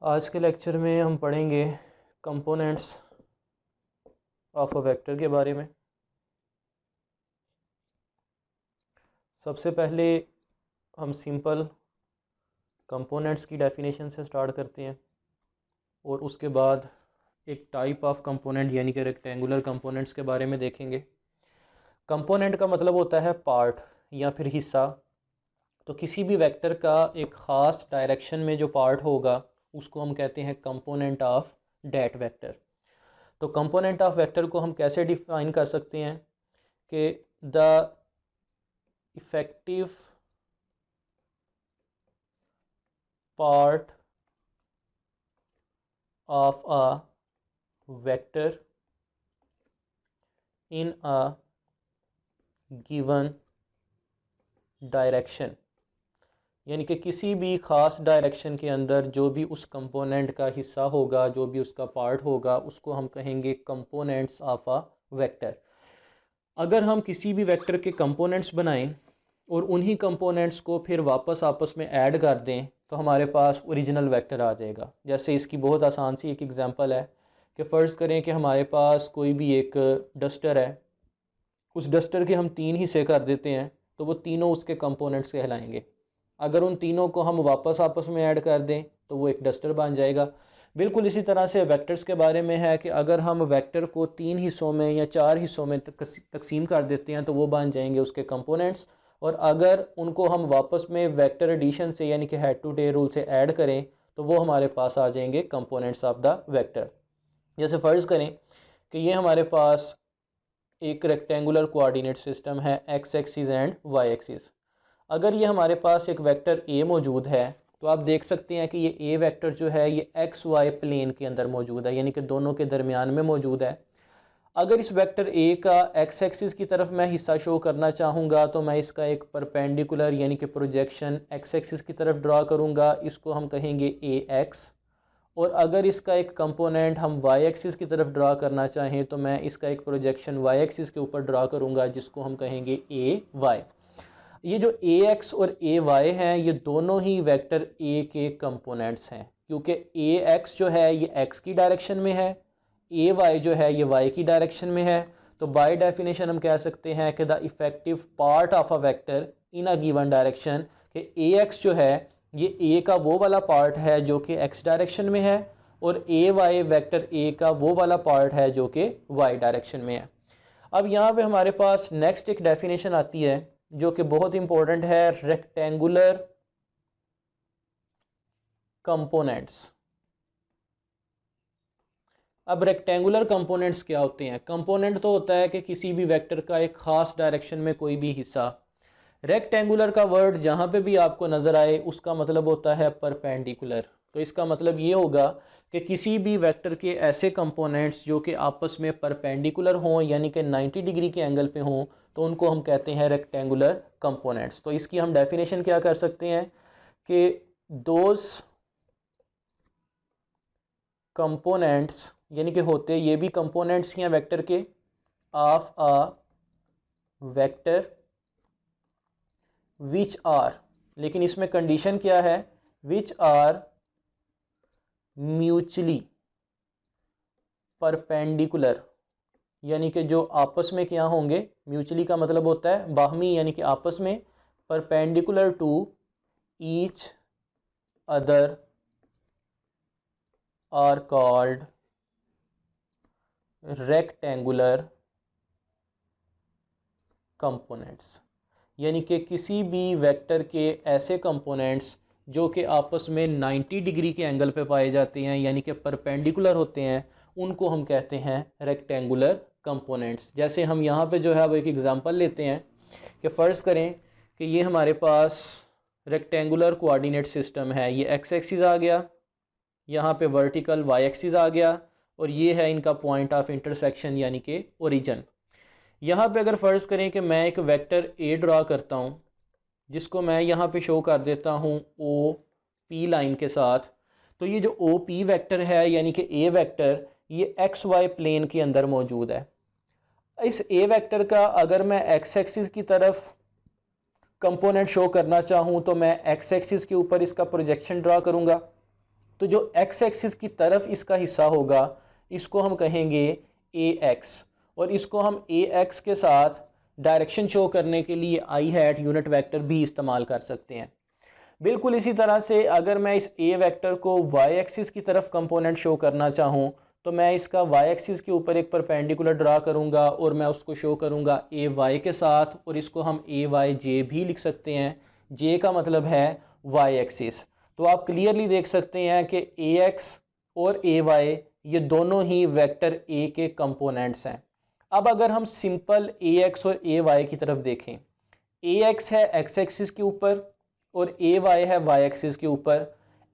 आज के लेक्चर में हम पढ़ेंगे कंपोनेंट्स ऑफ अ वेक्टर के बारे में। सबसे पहले हम सिंपल कंपोनेंट्स की डेफिनेशन से स्टार्ट करते हैं और उसके बाद एक टाइप ऑफ कंपोनेंट यानी कि रेक्टेंगुलर कंपोनेंट्स के बारे में देखेंगे। कंपोनेंट का मतलब होता है पार्ट या फिर हिस्सा। तो किसी भी वेक्टर का एक ख़ास डायरेक्शन में जो पार्ट होगा उसको हम कहते हैं कंपोनेंट ऑफ दैट वेक्टर। तो कंपोनेंट ऑफ वेक्टर को हम कैसे डिफाइन कर सकते हैं कि the effective part of a vector in a given direction, यानी कि किसी भी ख़ास डायरेक्शन के अंदर जो भी उस कंपोनेंट का हिस्सा होगा, जो भी उसका पार्ट होगा, उसको हम कहेंगे कंपोनेंट्स ऑफ अ वेक्टर। अगर हम किसी भी वेक्टर के कंपोनेंट्स बनाएं और उन्हीं कंपोनेंट्स को फिर वापस आपस में ऐड कर दें तो हमारे पास ओरिजिनल वेक्टर आ जाएगा। जैसे इसकी बहुत आसान सी एक एग्जांपल है कि फ़र्ज़ करें कि हमारे पास कोई भी एक डस्टर है, उस डस्टर के हम तीन हिस्से कर देते हैं तो वो तीनों उसके कंपोनेंट्स कहलाएंगे। अगर उन तीनों को हम वापस आपस में ऐड कर दें तो वो एक डस्टर बन जाएगा। बिल्कुल इसी तरह से वेक्टर्स के बारे में है कि अगर हम वेक्टर को तीन हिस्सों में या चार हिस्सों में तकसीम कर देते हैं तो वो बन जाएंगे उसके कंपोनेंट्स, और अगर उनको हम वापस में वेक्टर एडिशन से यानी कि हेड टू टेल रूल से ऐड करें तो वो हमारे पास आ जाएंगे कंपोनेंट्स ऑफ द वेक्टर। जैसे फ़र्ज़ करें कि ये हमारे पास एक रेक्टेंगुलर कोऑर्डिनेट सिस्टम है, X axis and Y axis. अगर ये हमारे पास एक वेक्टर ए मौजूद है तो आप देख सकते हैं कि ये ए वेक्टर जो है ये एक्स वाई प्लेन के अंदर मौजूद है, यानी कि दोनों के दरमियान में मौजूद है। अगर इस वेक्टर ए का एक्स एक्सिस की तरफ मैं हिस्सा शो करना चाहूँगा तो मैं इसका एक परपेंडिकुलर यानी कि प्रोजेक्शन एक्स एक्सिस की तरफ ड्रा करूँगा, इसको हम कहेंगे ए एक्स। और अगर इसका एक कंपोनेंट हम वाई एक्सिस की तरफ ड्रा करना चाहें तो मैं इसका एक प्रोजेक्शन वाई एक्सिस के ऊपर ड्रा करूँगा जिसको हम कहेंगे ए वाई। ये जो ए एक्स और ए वाई हैं ये दोनों ही वेक्टर ए के कंपोनेंट्स हैं, क्योंकि ए एक्स जो है ये एक्स की डायरेक्शन में है, ए वाई जो है ये वाई की डायरेक्शन में है। तो बाय डेफिनेशन हम कह सकते हैं कि the effective part of a vector in a given direction, कि ए एक्स जो है ये ए का वो वाला पार्ट है जो कि एक्स डायरेक्शन में है, और ए वाई वेक्टर ए का वो वाला पार्ट है जो कि वाई डायरेक्शन में है। अब यहाँ पे हमारे पास नेक्स्ट एक डेफिनेशन आती है जो कि बहुत इंपॉर्टेंट है, रेक्टेंगुलर कंपोनेंट्स। अब रेक्टेंगुलर कंपोनेंट्स क्या होते हैं? कंपोनेंट तो होता है कि किसी भी वेक्टर का एक खास डायरेक्शन में कोई भी हिस्सा। रेक्टेंगुलर का वर्ड जहां पे भी आपको नजर आए उसका मतलब होता है परपेंडिकुलर। तो इसका मतलब ये होगा कि किसी भी वेक्टर के ऐसे कंपोनेंट्स जो कि आपस में परपेंडिकुलर हों यानी कि 90 डिग्री के एंगल पे हों तो उनको हम कहते हैं रेक्टेंगुलर कंपोनेंट्स। तो इसकी हम डेफिनेशन क्या कर सकते हैं कि दोज कंपोनेंट्स, यानी कि होते ये भी कंपोनेंट्स हैं वेक्टर के, of a vector which are, लेकिन इसमें कंडीशन क्या है, विच आर म्यूचुअली परपेंडिकुलर, यानी कि जो आपस में क्या होंगे, म्यूचुअली का मतलब होता है बाहमी यानी कि आपस में, perpendicular to each other are called rectangular components. यानी कि किसी भी वेक्टर के ऐसे कंपोनेंट्स जो कि आपस में 90 डिग्री के एंगल पे पाए जाते हैं यानी कि परपेंडिकुलर होते हैं उनको हम कहते हैं रेक्टेंगुलर कंपोनेंट्स। जैसे हम यहाँ पे जो है वो एक एग्जांपल लेते हैं कि फ़र्ज़ करें कि ये हमारे पास रेक्टेंगुलर कोऑर्डिनेट सिस्टम है, ये एक्स एक्सिस आ गया, यहाँ पे वर्टिकल वाई एक्सिस आ गया, और ये है इनका पॉइंट ऑफ इंटरसेक्शन यानी कि ओरिजिन। यहाँ पे अगर फ़र्ज़ करें कि मैं एक वेक्टर ए ड्रा करता हूँ जिसको मैं यहाँ पे शो कर देता हूँ ओ पी लाइन के साथ, तो ये जो ओ पी वेक्टर है यानी कि ए वेक्टर ये एक्स वाई प्लेन के अंदर मौजूद है। इस ए वेक्टर का अगर मैं एक्स एक्सिस की तरफ कंपोनेंट शो करना चाहूँ तो मैं एक्स एक्सिस के ऊपर इसका प्रोजेक्शन ड्रा करूँगा। तो जो एक्स एक्सिस की तरफ इसका हिस्सा होगा इसको हम कहेंगे ए एक्स, और इसको हम ए एक्स के साथ डायरेक्शन शो करने के लिए आई हैट यूनिट वेक्टर भी इस्तेमाल कर सकते हैं। बिल्कुल इसी तरह से अगर मैं इस ए वेक्टर को वाई एक्सिस की तरफ कंपोनेंट शो करना चाहूँ तो मैं इसका वाई एक्सिस के ऊपर एक परपेंडिकुलर ड्रा करूँगा और मैं उसको शो करूँगा ए वाई के साथ, और इसको हम ए वाई जे भी लिख सकते हैं। जे का मतलब है वाई एक्सिस। तो आप क्लियरली देख सकते हैं कि ए एक्स और ए वाई ये दोनों ही वेक्टर ए के कंपोनेंट्स हैं। अब अगर हम सिंपल ए एक्स और ए वाई की तरफ देखें, ए एक्स है एक्स एक्सिस के ऊपर और ए वाई है वाई एक्सिस के ऊपर।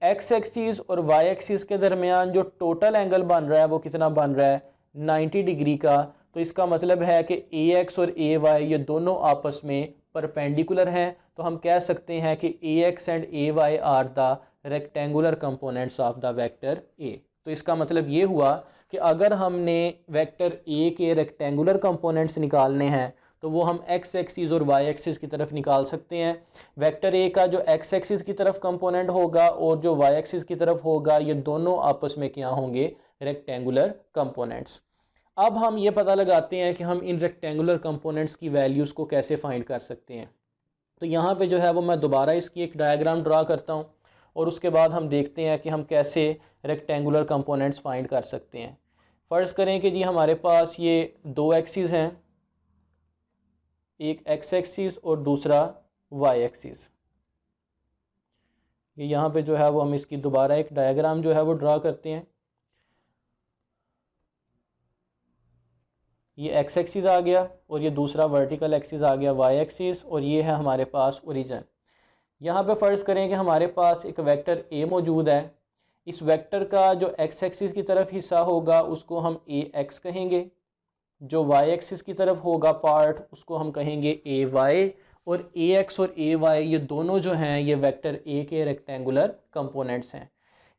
एक्स एक्सिस और वाई एक्सिस के दरमियान जो टोटल एंगल बन रहा है वो कितना बन रहा है, 90 डिग्री का। तो इसका मतलब है कि ए एक्स और ए वाई ये दोनों आपस में परपेंडिकुलर हैं। तो हम कह सकते हैं कि A X and A Y are the rectangular components of the vector A. तो इसका मतलब ये हुआ कि अगर हमने वेक्टर ए के रेक्टेंगुलर कंपोनेंट्स निकालने हैं तो वो हम एक्स एक्सिस और वाई एक्सिस की तरफ निकाल सकते हैं। वेक्टर ए का जो एक्स एक्सिस की तरफ कंपोनेंट होगा और जो वाई एक्सिस की तरफ होगा ये दोनों आपस में क्या होंगे, रेक्टेंगुलर कंपोनेंट्स। अब हम ये पता लगाते हैं कि हम इन रेक्टेंगुलर कंपोनेंट्स की वैल्यूज़ को कैसे फाइंड कर सकते हैं। तो यहाँ पे जो है वो मैं दोबारा इसकी एक डायग्राम ड्रा करता हूँ और उसके बाद हम देखते हैं कि हम कैसे रेक्टेंगुलर कंपोनेंट्स फाइंड कर सकते हैं। फ़र्ज़ करें कि जी हमारे पास ये दो एक्सिस हैं, एक एक्स एक्सिस और दूसरा वाई एक्सिस। ये यहाँ पे जो है वो हम इसकी दोबारा एक डायग्राम जो है वो ड्रा करते हैं। ये एक्स एक्सिस आ गया और ये दूसरा वर्टिकल एक्सिस आ गया वाई एक्सिस, और ये है हमारे पास ओरिजिन। यहाँ पे फ़र्ज़ करें कि हमारे पास एक वेक्टर ए मौजूद है। इस वेक्टर का जो एक्स एक्सिस की तरफ हिस्सा होगा उसको हम ए एक्स कहेंगे, जो वाई एक्सिस की तरफ होगा पार्ट उसको हम कहेंगे ए वाई, और ए एक्स और ए वाई ये दोनों जो हैं ये वेक्टर ए के रेक्टेंगुलर कंपोनेंट्स हैं।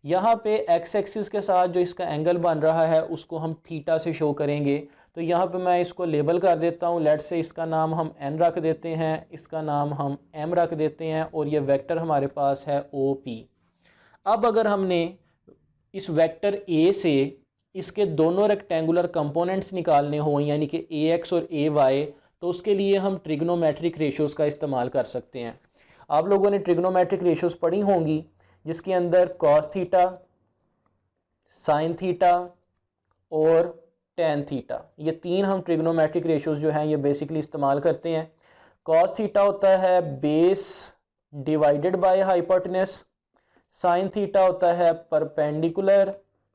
यहाँ पे एक्स एक्सिस के साथ जो इसका एंगल बन रहा है उसको हम थीटा से शो करेंगे। तो यहाँ पे मैं इसको लेबल कर देता हूँ, लेट से इसका नाम हम एन रख देते हैं, इसका नाम हम एम रख देते हैं, और ये वेक्टर हमारे पास है ओ पी। अब अगर हमने इस वेक्टर ए से इसके दोनों रेक्टेंगुलर कंपोनेंट्स निकालने हो यानी कि ए एक्स और ए वाई, तो उसके लिए हम ट्रिग्नोमेट्रिक रेशियोज़ का इस्तेमाल कर सकते हैं। आप लोगों ने ट्रिग्नोमेट्रिक रेशियोज़ पढ़ी होंगी जिसके अंदर कॉस थीटा, साइन थीटा और टेन थीटा, ये तीन हम ट्रिग्नोमेट्रिक रेशियोज़ जो हैं ये बेसिकली इस्तेमाल करते हैं। कॉस थीटा होता है base divided by hypotenuse, sine theta होता है परपेंडिकुलर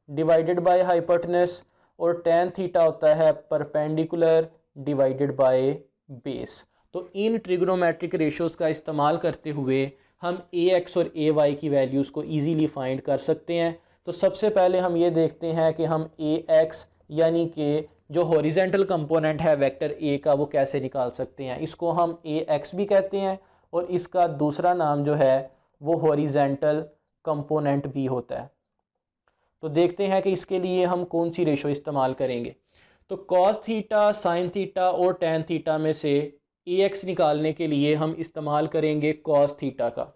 डिवाइडेड बाय हाइपोटेनस, और टेन थीटा होता है परपेंडिकुलर डिवाइडेड बाय बेस। तो इन ट्रिग्नोमेट्रिक रेशियोज़ का इस्तेमाल करते हुए हम ए एक्स और ए वाई की वैल्यूज़ को ईजीली फाइंड कर सकते हैं। तो सबसे पहले हम ये देखते हैं कि हम ए एक्स यानी कि जो हॉरिजेंटल कंपोनेंट है वेक्टर ए का वो कैसे निकाल सकते हैं। इसको हम ए एक्स भी कहते हैं और इसका दूसरा नाम जो है वो हॉरिजेंटल कंपोनेंट भी होता है। तो देखते हैं कि इसके लिए हम कौन सी रेशो इस्तेमाल करेंगे। तो कॉस थीटा, साइन थीटा और टेन थीटा में से ए एक्स निकालने के लिए हम इस्तेमाल करेंगे कॉस थीटा का।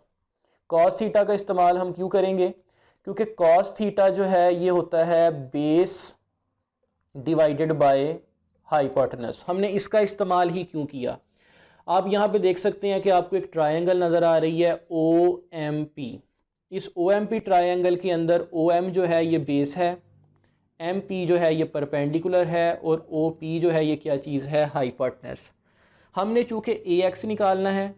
कॉस थीटा का इस्तेमाल हम क्यों करेंगे, क्योंकि कॉस थीटा जो है ये होता है बेस डिवाइडेड बाय हाइपोटेनस। हमने इसका इस्तेमाल ही क्यों किया, आप यहाँ पे देख सकते हैं कि आपको एक ट्रायंगल नज़र आ रही है ओ एम पी। इस ओ एम पी ट्रायंगल के अंदर ओ एम जो है ये बेस है, एम पी जो है ये परपेंडिकुलर है, और ओ पी जो है ये क्या चीज़ है, हाइपोटेनस। हमने चूँकि ए एक्स निकालना है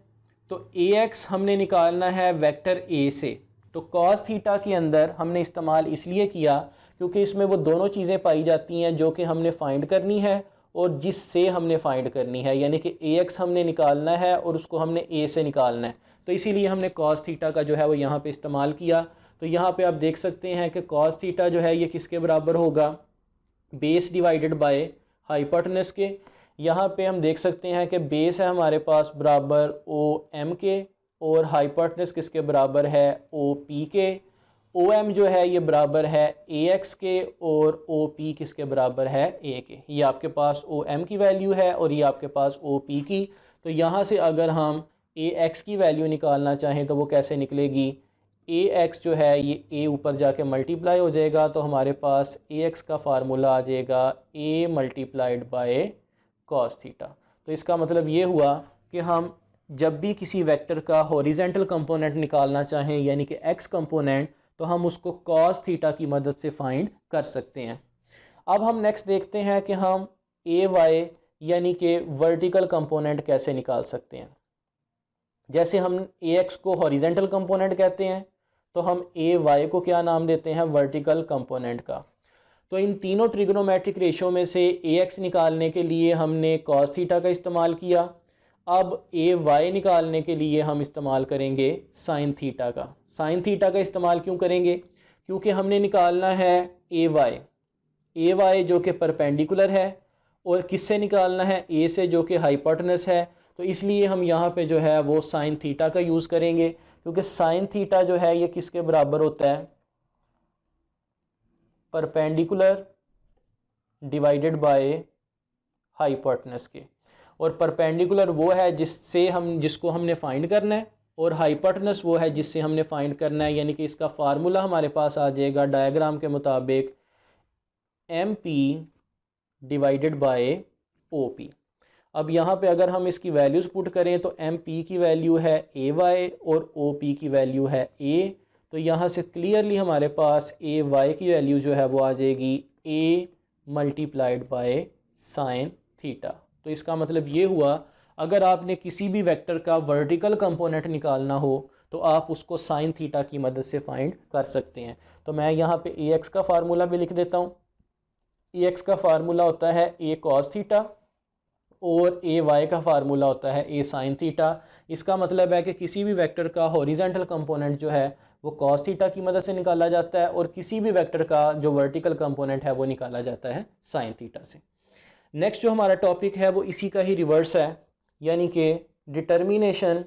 तो ए एक्स हमने निकालना है वेक्टर ए से। तो कॉस थीटा के अंदर हमने इस्तेमाल इसलिए किया क्योंकि इसमें वो दोनों चीज़ें पाई जाती हैं जो कि हमने फाइंड करनी है और जिससे हमने फाइंड करनी है, यानी कि ए एक्स हमने निकालना है और उसको हमने ए से निकालना है। तो इसीलिए हमने कॉस थीटा का जो है वो यहाँ पे इस्तेमाल किया। तो यहाँ पे आप देख सकते हैं कि कॉस थीटा जो है ये किसके बराबर होगा, बेस डिवाइडेड बाय हाइपोटेनस के। यहाँ पे हम देख सकते हैं कि बेस है हमारे पास बराबर ओ एम के और हाइपोटेनस किसके बराबर है, ओ पी के। ओ एम जो है ये बराबर है ए एक्स के और ओ पी किसके बराबर है, ए के। ये आपके पास ओ एम की वैल्यू है और ये आपके पास ओ पी की। तो यहाँ से अगर हम ए एक्स की वैल्यू निकालना चाहें तो वो कैसे निकलेगी, ए एक्स जो है ये ए ऊपर जाके मल्टीप्लाई हो जाएगा, तो हमारे पास ए एक्स का फार्मूला आ जाएगा ए मल्टीप्लाइड बाय कॉस थीटा। तो इसका मतलब ये हुआ कि हम जब भी किसी वेक्टर का हॉरिजेंटल कंपोनेंट निकालना चाहें यानी कि एक्स कंपोनेंट, तो हम उसको कॉस थीटा की मदद से फाइंड कर सकते हैं। अब हम नेक्स्ट देखते हैं कि हम ए वाई यानी कि वर्टिकल कंपोनेंट कैसे निकाल सकते हैं। जैसे हम ए एक्स को हॉरिजेंटल कंपोनेंट कहते हैं, तो हम ए वाई को क्या नाम देते हैं, वर्टिकल कंपोनेंट का। तो इन तीनों ट्रिग्नोमेट्रिक रेशियो में से ए एक्स निकालने के लिए हमने कॉस थीटा का इस्तेमाल किया। अब ए वाई निकालने के लिए हम इस्तेमाल करेंगे साइन थीटा का। साइन थीटा का इस्तेमाल क्यों करेंगे, क्योंकि हमने निकालना है ए वाई जो कि परपेंडिकुलर है, और किससे निकालना है, ए से जो कि हाइपोटेनस है। तो इसलिए हम यहाँ पे जो है वो साइन थीटा का यूज़ करेंगे, क्योंकि साइन थीटा जो है ये किसके बराबर होता है, परपेंडिकुलर डिवाइडेड बाय हाइपोटेनस के। और परपेंडिकुलर वो है जिसको हमने फाइंड करना है, और हाइपोटेनस वो है जिससे हमने फाइंड करना है। यानी कि इसका फार्मूला हमारे पास आ जाएगा डायग्राम के मुताबिक M P divided by O P. अब यहाँ पे अगर हम इसकी वैल्यूज़ पुट करें तो एम पी की वैल्यू है ए वाई और ओ पी की वैल्यू है ए। तो यहाँ से क्लियरली हमारे पास ए वाई की वैल्यू जो है वो आ जाएगी ए मल्टीप्लाइड बाय साइन थीटा। तो इसका मतलब ये हुआ, अगर आपने किसी भी वेक्टर का वर्टिकल कंपोनेंट निकालना हो तो आप उसको साइन थीटा की मदद से फाइंड कर सकते हैं। तो मैं यहाँ पे ए एक्स का फार्मूला भी लिख देता हूँ। ए एक्स का फार्मूला होता है ए कॉस थीटा और ए वाई का फार्मूला होता है ए साइन थीटा। इसका मतलब है कि किसी भी वेक्टर का हॉरिजॉन्टल कंपोनेंट जो है वो कॉस थीटा की मदद से निकाला जाता है, और किसी भी वेक्टर का जो वर्टिकल कंपोनेंट है वो निकाला जाता है साइन थीटा से। नेक्स्ट जो हमारा टॉपिक है वो इसी का ही रिवर्स है, यानी कि determination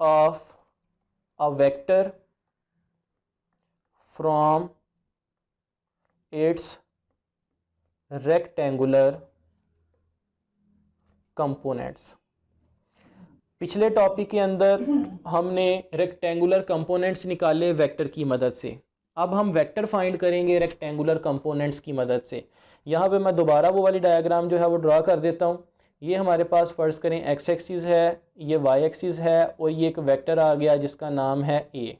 of a vector from its rectangular components. पिछले टॉपिक के अंदर हमने रेक्टेंगुलर कंपोनेंट्स निकाले वेक्टर की मदद से। अब हम वेक्टर फाइंड करेंगे रेक्टेंगुलर कंपोनेंट्स की मदद से। यहाँ पे मैं दोबारा वो वाली डायग्राम जो है वो ड्रा कर देता हूँ। ये हमारे पास फ़र्ज़ करें एक्स एक्सिस है, ये वाई एक्सिस है, और ये एक वेक्टर आ गया जिसका नाम है ए।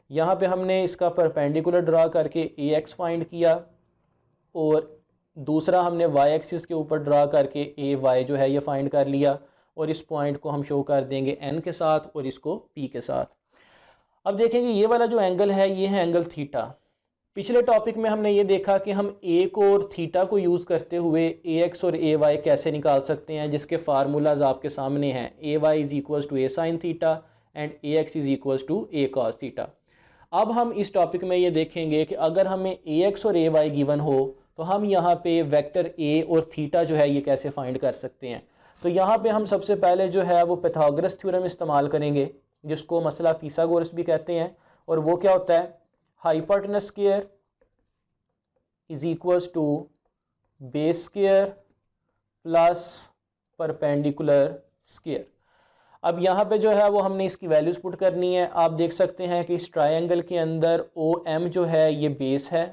यहाँ पे हमने इसका परपेंडिकुलर ड्रा करके ए एक्स फाइंड किया, और दूसरा हमने वाई एक्सिस के ऊपर ड्रा करके ए वाई जो है ये फाइंड कर लिया, और इस पॉइंट को हम शो कर देंगे एन के साथ और इसको पी के साथ। अब देखेंगे ये वाला जो एंगल है ये है एंगल थीटा। पिछले टॉपिक में हमने ये देखा कि हम ए को और थीटा को यूज़ करते हुए ए एक्स और ए वाई कैसे निकाल सकते हैं, जिसके फार्मूलाज आपके सामने हैं। A Y is equals to A sine theta and A X is equals to A cos theta. अब हम इस टॉपिक में ये देखेंगे कि अगर हमें ए एक्स और ए वाई गिवन हो तो हम यहाँ पे वेक्टर ए और थीटा जो है ये कैसे फाइंड कर सकते हैं। तो यहाँ पे हम सबसे पहले जो है वो पाइथागोरस थ्योरम इस्तेमाल करेंगे, जिसको मसला फिसागोरस भी कहते हैं। और वो क्या होता है, hypotenuse square is equals to base square plus perpendicular square. अब यहाँ पे जो है वो हमने इसकी वैल्यूज पुट करनी है। आप देख सकते हैं कि इस ट्रायंगल के अंदर ओ एम जो है ये बेस है,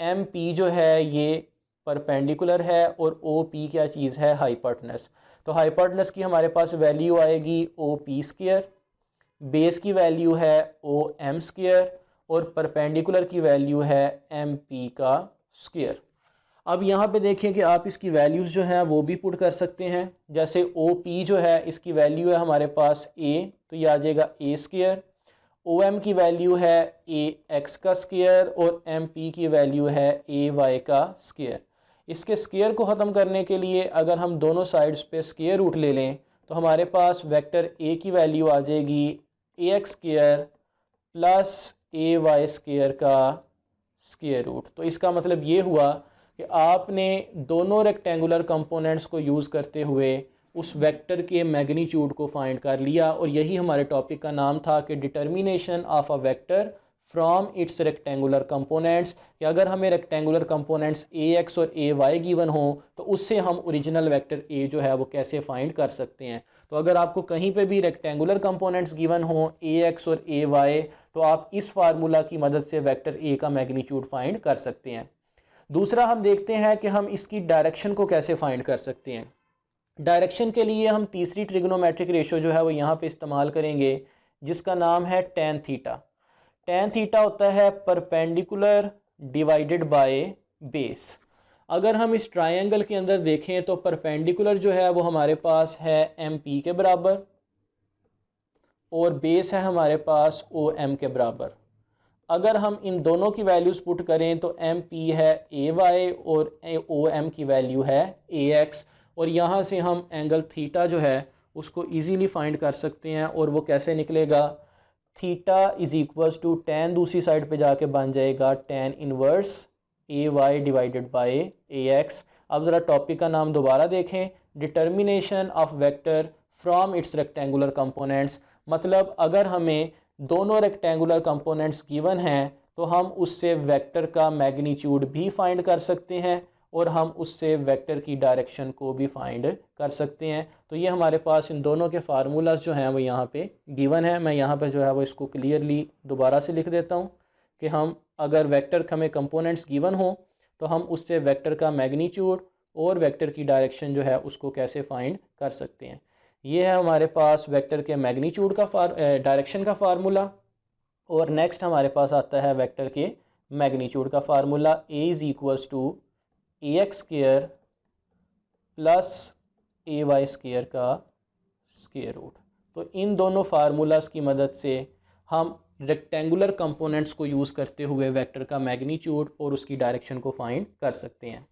एम पी जो है ये परपेंडिकुलर है, और ओ पी क्या चीज़ है, हाइपोटेनस। तो हाइपोटेनस की हमारे पास वैल्यू आएगी ओ पी स्क्वायर, बेस की वैल्यू है ओ एम स्क्वायर, और परपेंडिकुलर की वैल्यू है एम पी का स्क्वायर। अब यहाँ पे देखें कि आप इसकी वैल्यूज़ जो हैं वो भी पुट कर सकते हैं। जैसे ओ पी जो है इसकी वैल्यू है हमारे पास ए, तो ये आ जाएगा ए स्क्वायर। ओ एम की वैल्यू है ए एक्स का स्क्वायर, और एम पी की वैल्यू है ए वाई का स्क्वायर। इसके स्क्वायर को ख़त्म करने के लिए अगर हम दोनों साइड्स पे स्क्वायर रूट ले लें तो हमारे पास वेक्टर ए की वैल्यू आ जाएगी ए एक्स स्क्वायर प्लस ए वाई स्क्वायर का स्क्वायर रूट। तो इसका मतलब ये हुआ कि आपने दोनों रेक्टेंगुलर कंपोनेंट्स को यूज़ करते हुए उस वेक्टर के मैग्नीट्यूड को फाइंड कर लिया, और यही हमारे टॉपिक का नाम था कि determination of a vector from its rectangular components. कि अगर हमें रेक्टेंगुलर कंपोनेंट्स ए एक्स और ए वाई गिवन हो तो उससे हम ओरिजिनल वेक्टर ए जो है वो कैसे फाइंड कर सकते हैं। तो अगर आपको कहीं पे भी रेक्टेंगुलर कंपोनेंट्स गिवन हो ax और ay, तो आप इस फार्मूला की मदद से वेक्टर a का मैग्नीट्यूड फाइंड कर सकते हैं। दूसरा हम देखते हैं कि हम इसकी डायरेक्शन को कैसे फाइंड कर सकते हैं। डायरेक्शन के लिए हम तीसरी ट्रिग्नोमेट्रिक रेशो जो है वो यहाँ पे इस्तेमाल करेंगे, जिसका नाम है tan थीटा। tan थीटा होता है परपेंडिकुलर डिवाइडेड बाय बेस। अगर हम इस ट्रायंगल के अंदर देखें तो परपेंडिकुलर जो है वो हमारे पास है MP के बराबर और बेस है हमारे पास OM के बराबर। अगर हम इन दोनों की वैल्यूज पुट करें तो MP है AY और OM की वैल्यू है AX, और यहाँ से हम एंगल थीटा जो है उसको इजीली फाइंड कर सकते हैं। और वो कैसे निकलेगा, theta is equals to tan, दूसरी साइड पे जाके बन जाएगा tan inverse AY divided by AX। अब ज़रा टॉपिक का नाम दोबारा देखें, determination of vector from its rectangular components. मतलब अगर हमें दोनों रेक्टेंगुलर कंपोनेंट्स गिवन हैं तो हम उससे वेक्टर का मैग्नीट्यूड भी फाइंड कर सकते हैं और हम उससे वेक्टर की डायरेक्शन को भी फाइंड कर सकते हैं। तो ये हमारे पास इन दोनों के फार्मूलाज जो हैं वो यहाँ पे गिवन है। मैं यहाँ पे जो है वो इसको क्लियरली दोबारा से लिख देता हूँ कि हम अगर वेक्टर हमें कंपोनेंट्स गिवन हो तो हम उससे वेक्टर का मैग्नीट्यूड और वेक्टर की डायरेक्शन जो है उसको कैसे फाइंड कर सकते हैं। ये है हमारे पास वेक्टर के मैग्नीट्यूड का डायरेक्शन का फार्मूला। और नेक्स्ट हमारे पास आता है वेक्टर के मैग्नीट्यूड का formula, a is equals to ax square plus ay square का स्क्वायर रूट। तो इन दोनों फार्मूलाज की मदद से हम रेक्टेंगुलर कंपोनेंट्स को यूज़ करते हुए वेक्टर का मैग्नीट्यूड और उसकी डायरेक्शन को फाइंड कर सकते हैं।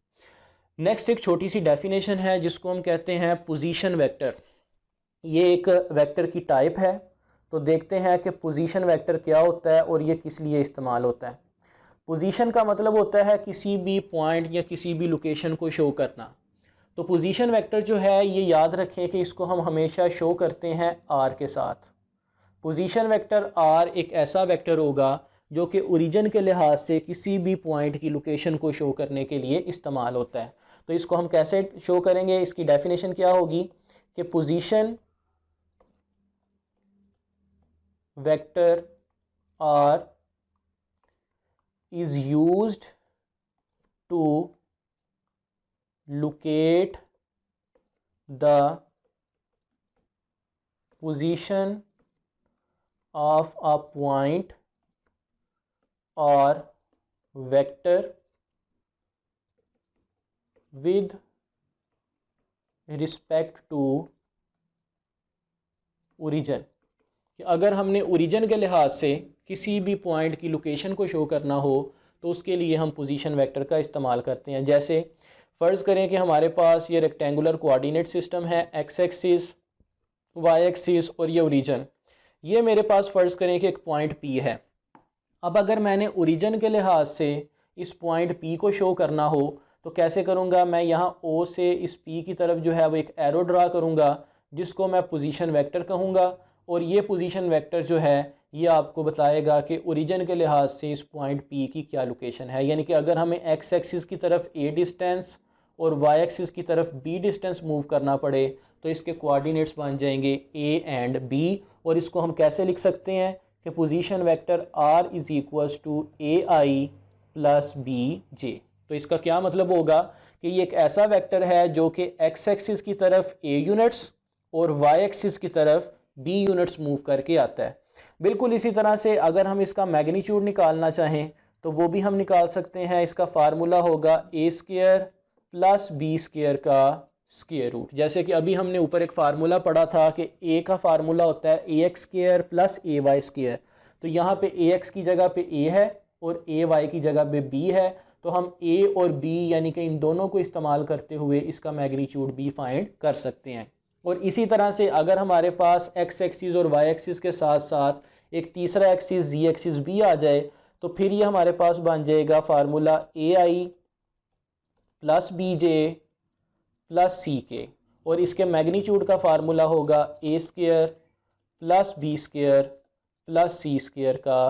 नेक्स्ट एक छोटी सी डेफिनेशन है जिसको हम कहते हैं पोजीशन वेक्टर। ये एक वेक्टर की टाइप है। तो देखते हैं कि पोजीशन वेक्टर क्या होता है और ये किस लिए इस्तेमाल होता है। पोजीशन का मतलब होता है किसी भी पॉइंट या किसी भी लोकेशन को शो करना। तो पोजीशन वेक्टर जो है ये याद रखें कि इसको हम हमेशा शो करते हैं r के साथ। पोजीशन वेक्टर r एक ऐसा वेक्टर होगा जो कि ओरिजिन के लिहाज से किसी भी पॉइंट की लोकेशन को शो करने के लिए इस्तेमाल होता है। तो इसको हम कैसे शो करेंगे, इसकी डेफिनेशन क्या होगी कि position vector r is used to locate the position of a point or vector with respect to origin। कि अगर हमने ओरिजिन के लिहाज से किसी भी पॉइंट की लोकेशन को शो करना हो तो उसके लिए हम पोजीशन वेक्टर का इस्तेमाल करते हैं। जैसे फ़र्ज़ करें कि हमारे पास ये रेक्टेंगुलर कोऑर्डिनेट सिस्टम है, एक्स एक्सिस, वाई एक्सिस और ये ओरिजिन। ये मेरे पास फ़र्ज़ करें कि एक पॉइंट P है। अब अगर मैंने ओरिजिन के लिहाज से इस पॉइंट P को शो करना हो तो कैसे करूँगा, मैं यहाँ O से इस P की तरफ जो है वो एक एरो ड्रा करूँगा जिसको मैं पोजीशन वेक्टर कहूँगा। और ये पोजीशन वेक्टर जो है ये आपको बताएगा कि ओरिजिन के लिहाज से इस पॉइंट P की क्या लोकेशन है। यानी कि अगर हमें एक्स एक्सिस की तरफ A डिस्टेंस और वाई एक्सिस की तरफ B डिस्टेंस मूव करना पड़े तो इसके कोऑर्डिनेट्स बन जाएंगे A एंड B। और इसको हम कैसे लिख सकते हैं कि position vector R is equals to AI plus BJ। तो इसका क्या मतलब होगा कि ये एक ऐसा वेक्टर है जो कि एक्स एक्सिस की तरफ A यूनिट्स और वाई एक्सिस की तरफ B यूनिट्स मूव करके आता है। बिल्कुल इसी तरह से अगर हम इसका मैग्नीट्यूड निकालना चाहें तो वो भी हम निकाल सकते हैं। इसका फार्मूला होगा a square plus b square का स्क्वायर रूट। जैसे कि अभी हमने ऊपर एक फार्मूला पढ़ा था कि a का फार्मूला होता है ax square plus ay square. तो यहाँ पे ax की जगह पे a है और ay की जगह पे b है। तो हम a और b यानी कि इन दोनों को इस्तेमाल करते हुए इसका मैग्नीट्यूड भी फाइंड कर सकते हैं। और इसी तरह से अगर हमारे पास एक्स एक्सिस और वाई एक्सिस के साथ साथ एक तीसरा एक्सिस जी एक्सिस भी आ जाए तो फिर ये हमारे पास बन जाएगा formula AI plus BJ plus CK। और इसके मैग्नीट्यूड का फार्मूला होगा a square plus b square plus c square का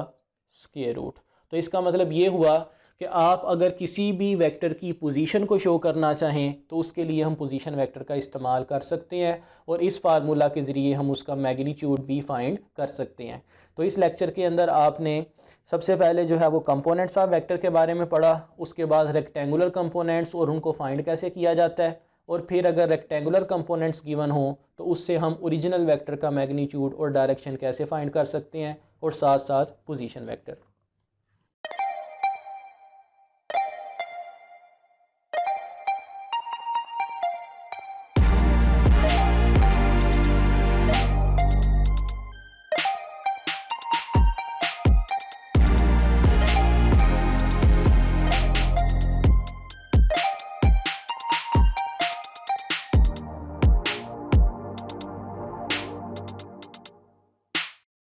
स्क्वायर रूट। तो इसका मतलब ये हुआ कि आप अगर किसी भी वेक्टर की पोजीशन को शो करना चाहें तो उसके लिए हम पोजीशन वेक्टर का इस्तेमाल कर सकते हैं और इस फार्मूला के ज़रिए हम उसका मैग्नीट्यूड भी फाइंड कर सकते हैं। तो इस लेक्चर के अंदर आपने सबसे पहले जो है वो कंपोनेंट्स ऑफ वेक्टर के बारे में पढ़ा, उसके बाद रेक्टेंगुलर कंपोनेंट्स और उनको फाइंड कैसे किया जाता है, और फिर अगर रेक्टेंगुलर कंपोनेंट्स गिवन हो तो उससे हम ओरिजिनल वेक्टर का मैग्नीट्यूड और डायरेक्शन कैसे फाइंड कर सकते हैं, और साथ साथ पोजीशन वेक्टर।